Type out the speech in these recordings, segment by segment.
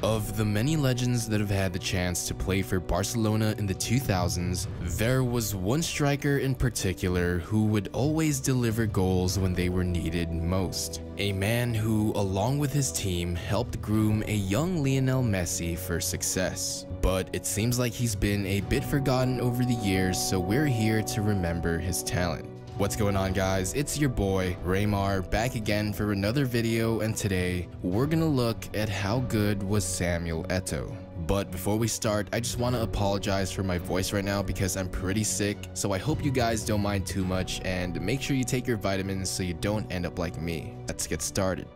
Of the many legends that have had the chance to play for Barcelona in the 2000s, there was one striker in particular who would always deliver goals when they were needed most. A man who, along with his team, helped groom a young Lionel Messi for success. But it seems like he's been a bit forgotten over the years, so we're here to remember his talent. What's going on, guys? It's your boy Raymar back again for another video, and today we're gonna look at how good was Samuel Eto'o. But before we start, I just want to apologize for my voice right now because I'm pretty sick, so I hope you guys don't mind too much, and make sure you take your vitamins so you don't end up like me. Let's get started.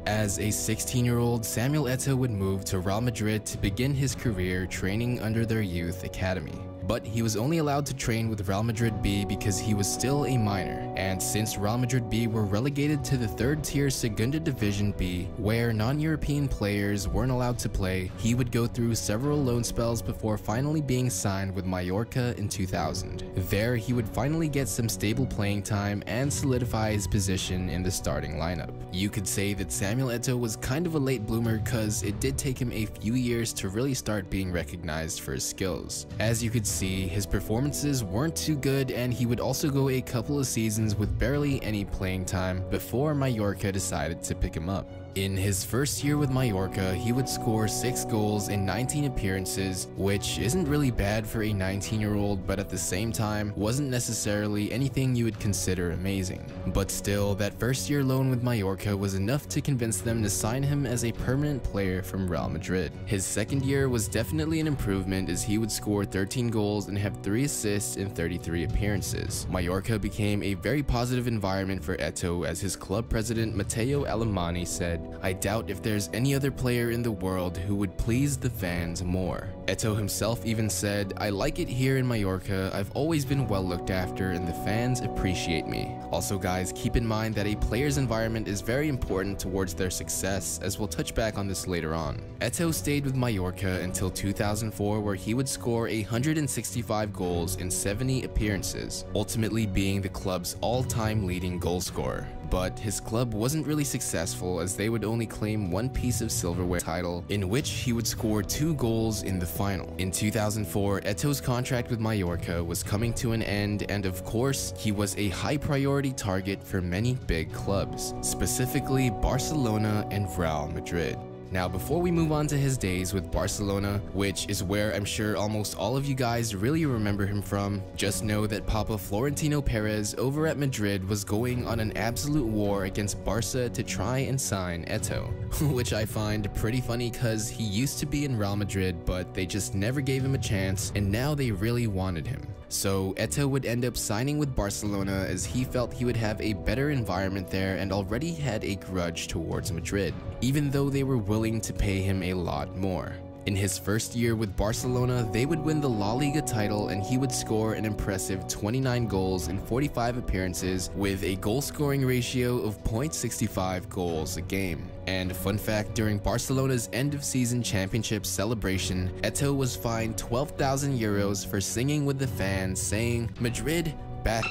As a 16-year-old, Samuel Eto'o would move to Real Madrid to begin his career training under their youth academy. But he was only allowed to train with Real Madrid B because he was still a minor, and since Real Madrid B were relegated to the third-tier Segunda Division B, where non-European players weren't allowed to play, he would go through several loan spells before finally being signed with Mallorca in 2000. There, he would finally get some stable playing time and solidify his position in the starting lineup. You could say that Samuel Eto'o was kind of a late bloomer cause it did take him a few years to really start being recognized for his skills. As you could see, his performances weren't too good, and he would also go a couple of seasons with barely any playing time before Mallorca decided to pick him up. In his first year with Mallorca, he would score 6 goals in 19 appearances, which isn't really bad for a 19-year-old, but at the same time wasn't necessarily anything you would consider amazing. But still, that first year loan with Mallorca was enough to convince them to sign him as a permanent player from Real Madrid. His second year was definitely an improvement as he would score 13 goals and have 3 assists in 33 appearances. Mallorca became a very positive environment for Eto'o, as his club president Matteo Alemany said, "I doubt if there's any other player in the world who would please the fans more." Eto'o himself even said, "I like it here in Mallorca, I've always been well looked after and the fans appreciate me." Also guys, keep in mind that a player's environment is very important towards their success, as we'll touch back on this later on. Eto'o stayed with Mallorca until 2004, where he would score 165 goals in 70 appearances, ultimately being the club's all-time leading goal scorer. But his club wasn't really successful, as they would only claim one piece of silverware title, in which he would score 2 goals in the final. In 2004, Eto'o's contract with Mallorca was coming to an end, and of course, he was a high priority target for many big clubs, specifically Barcelona and Real Madrid. Now, before we move on to his days with Barcelona, which is where I'm sure almost all of you guys really remember him from, just know that Papa Florentino Perez over at Madrid was going on an absolute war against Barca to try and sign Eto'o, which I find pretty funny cause he used to be in Real Madrid, but they just never gave him a chance, and now they really wanted him. So Eto'o would end up signing with Barcelona as he felt he would have a better environment there and already had a grudge towards Madrid, even though they were willing to pay him a lot more. In his first year with Barcelona, they would win the La Liga title, and he would score an impressive 29 goals in 45 appearances with a goal-scoring ratio of 0.65 goals a game. And fun fact, during Barcelona's end-of-season championship celebration, Eto'o was fined 12,000 euros for singing with the fans saying, "Madrid, back,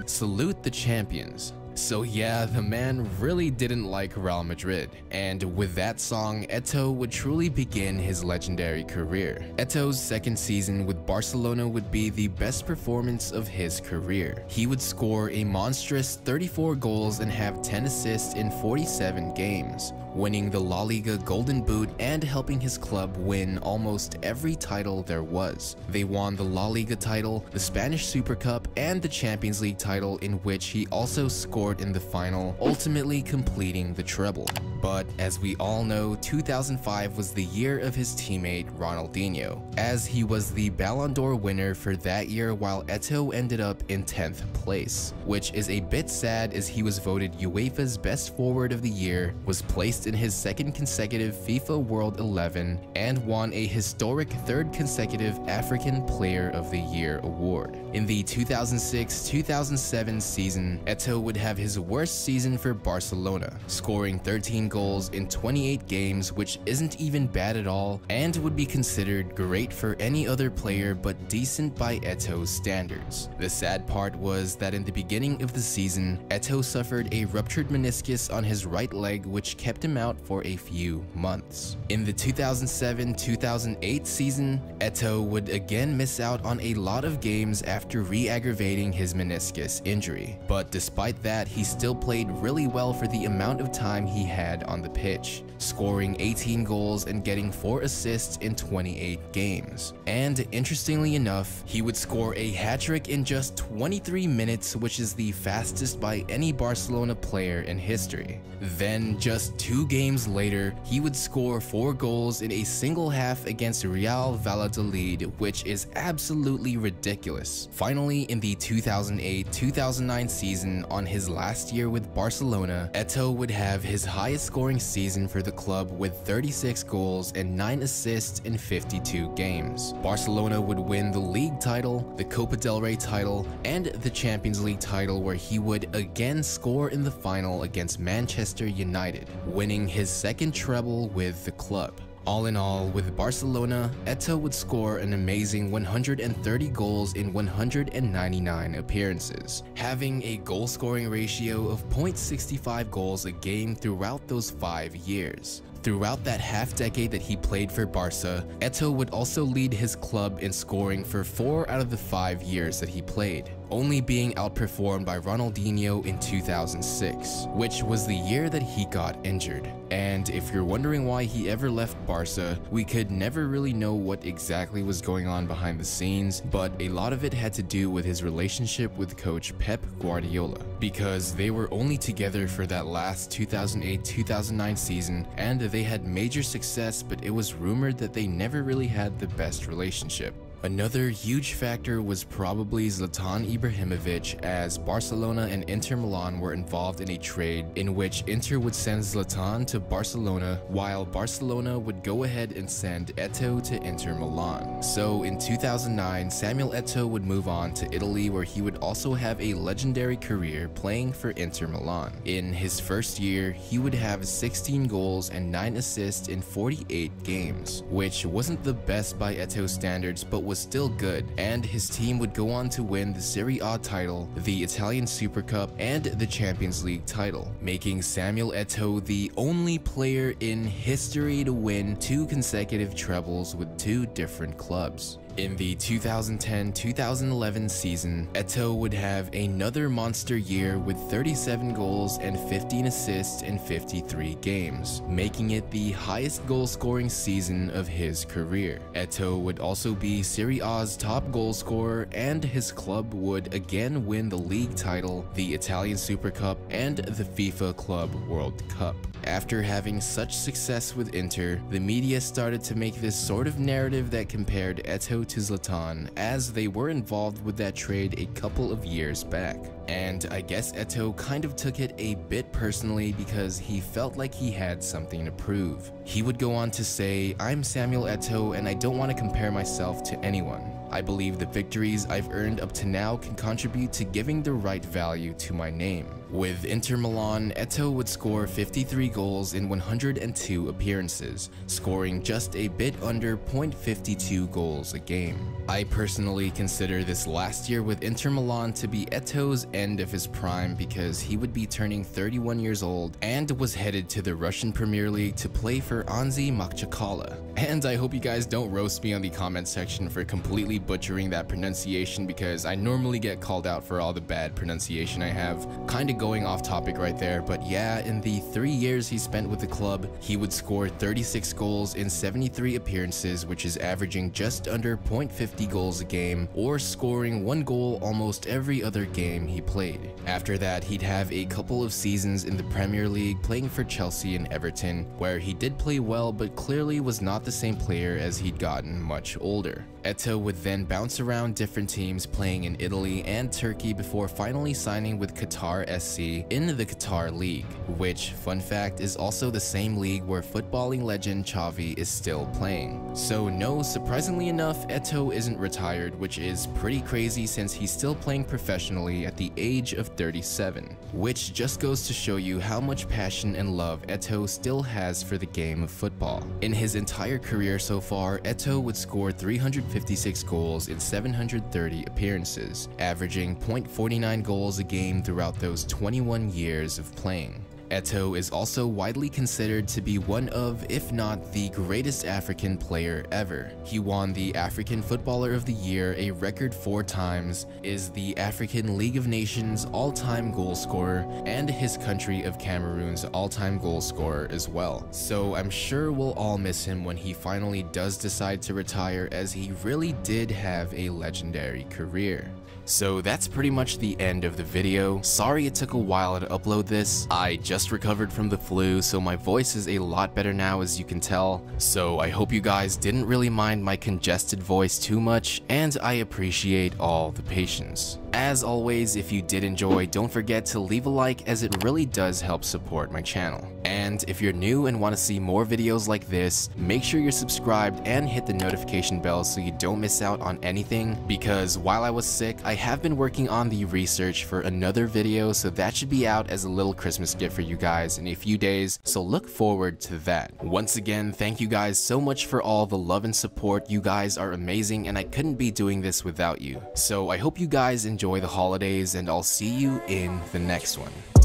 salute the champions." So yeah, the man really didn't like Real Madrid, and with that song, Eto'o would truly begin his legendary career. Eto'o's second season with Barcelona would be the best performance of his career. He would score a monstrous 34 goals and have 10 assists in 47 games, winning the La Liga Golden Boot and helping his club win almost every title there was. They won the La Liga title, the Spanish Super Cup, and the Champions League title, in which he also scored in the final, ultimately completing the treble. But as we all know, 2005 was the year of his teammate Ronaldinho, as he was the Ballon d'Or winner for that year, while Eto'o ended up in 10th place, which is a bit sad as he was voted UEFA's best forward of the year, was placed in his second consecutive FIFA World 11, and won a historic third consecutive African Player of the Year award. In the 2006-2007 season, Eto'o would have have his worst season for Barcelona, scoring 13 goals in 28 games, which isn't even bad at all and would be considered great for any other player but decent by Eto'o's standards. The sad part was that in the beginning of the season, Eto'o suffered a ruptured meniscus on his right leg, which kept him out for a few months. In the 2007-2008 season, Eto'o would again miss out on a lot of games after re-aggravating his meniscus injury, but despite that, he still played really well for the amount of time he had on the pitch, scoring 18 goals and getting 4 assists in 28 games. And interestingly enough, he would score a hat-trick in just 23 minutes, which is the fastest by any Barcelona player in history. Then, just 2 games later, he would score 4 goals in a single half against Real Valladolid, which is absolutely ridiculous. Finally, in the 2008-2009 season, on his last year with Barcelona, Eto'o would have his highest scoring season for the club with 36 goals and 9 assists in 52 games. Barcelona would win the league title, the Copa del Rey title, and the Champions League title, where he would again score in the final against Manchester United, winning his second treble with the club. All in all, with Barcelona, Eto'o would score an amazing 130 goals in 199 appearances, having a goal-scoring ratio of 0.65 goals a game throughout those 5 years. Throughout that half-decade that he played for Barca, Eto'o would also lead his club in scoring for 4 out of the 5 years that he played, only being outperformed by Ronaldinho in 2006, which was the year that he got injured. And if you're wondering why he ever left Barca, we could never really know what exactly was going on behind the scenes, but a lot of it had to do with his relationship with coach Pep Guardiola, because they were only together for that last 2008-2009 season, and they had major success, but it was rumored that they never really had the best relationship. Another huge factor was probably Zlatan Ibrahimovic, as Barcelona and Inter Milan were involved in a trade in which Inter would send Zlatan to Barcelona, while Barcelona would go ahead and send Eto'o to Inter Milan. So in 2009, Samuel Eto'o would move on to Italy, where he would also have a legendary career playing for Inter Milan. In his first year, he would have 16 goals and 9 assists in 48 games, which wasn't the best by Eto'o's standards, but was still good, and his team would go on to win the Serie A title, the Italian Super Cup, and the Champions League title, making Samuel Eto'o the only player in history to win 2 consecutive trebles with 2 different clubs. In the 2010-2011 season, Eto'o would have another monster year with 37 goals and 15 assists in 53 games, making it the highest goal-scoring season of his career. Eto'o would also be Serie A's top goal scorer, and his club would again win the league title, the Italian Super Cup, and the FIFA Club World Cup. After having such success with Inter, the media started to make this sort of narrative that compared Eto'o to Zlatan, as they were involved with that trade a couple of years back. And I guess Eto'o kind of took it a bit personally because he felt like he had something to prove. He would go on to say, "I'm Samuel Eto'o and I don't want to compare myself to anyone. I believe the victories I've earned up to now can contribute to giving the right value to my name." With Inter Milan, Eto'o would score 53 goals in 102 appearances, scoring just a bit under 0.52 goals a game. I personally consider this last year with Inter Milan to be Eto'o's end of his prime, because he would be turning 31 years old and was headed to the Russian Premier League to play for Anzi Makhachelia. And I hope you guys don't roast me on the comment section for completely butchering that pronunciation, because I normally get called out for all the bad pronunciation I have. Kinda going off topic right there, but yeah, in the 3 years he spent with the club, he would score 36 goals in 73 appearances, which is averaging just under 0.50 goals a game, or scoring 1 goal almost every other game he played. After that, he'd have a couple of seasons in the Premier League playing for Chelsea and Everton, where he did play well but clearly was not the same player as he'd gotten much older. Eto'o would then bounce around different teams playing in Italy and Turkey before finally signing with Qatar bonjour.ici in the Qatar League, which, fun fact, is also the same league where footballing legend Xavi is still playing. So no, surprisingly enough, Eto'o isn't retired, which is pretty crazy since he's still playing professionally at the age of 37, which just goes to show you how much passion and love Eto'o still has for the game of football. In his entire career so far, Eto'o would score 356 goals in 730 appearances, averaging 0.49 goals a game throughout those 21 years of playing. Eto'o is also widely considered to be one of, if not the greatest African player ever. He won the African Footballer of the Year a record 4 times, is the African League of Nations all-time goal scorer, and his country of Cameroon's all-time goal scorer as well. So I'm sure we'll all miss him when he finally does decide to retire, as he really did have a legendary career. So that's pretty much the end of the video. Sorry it took a while to upload this. I just recovered from the flu, so my voice is a lot better now, as you can tell. So I hope you guys didn't really mind my congested voice too much, and I appreciate all the patience. As always, if you did enjoy, don't forget to leave a like, as it really does help support my channel. And if you're new and want to see more videos like this, make sure you're subscribed and hit the notification bell so you don't miss out on anything, because while I was sick, I have been working on the research for another video, so that should be out as a little Christmas gift for you guys in a few days, so look forward to that. Once again, thank you guys so much for all the love and support. You guys are amazing, and I couldn't be doing this without you. So I hope you guys enjoy the holidays, and I'll see you in the next one.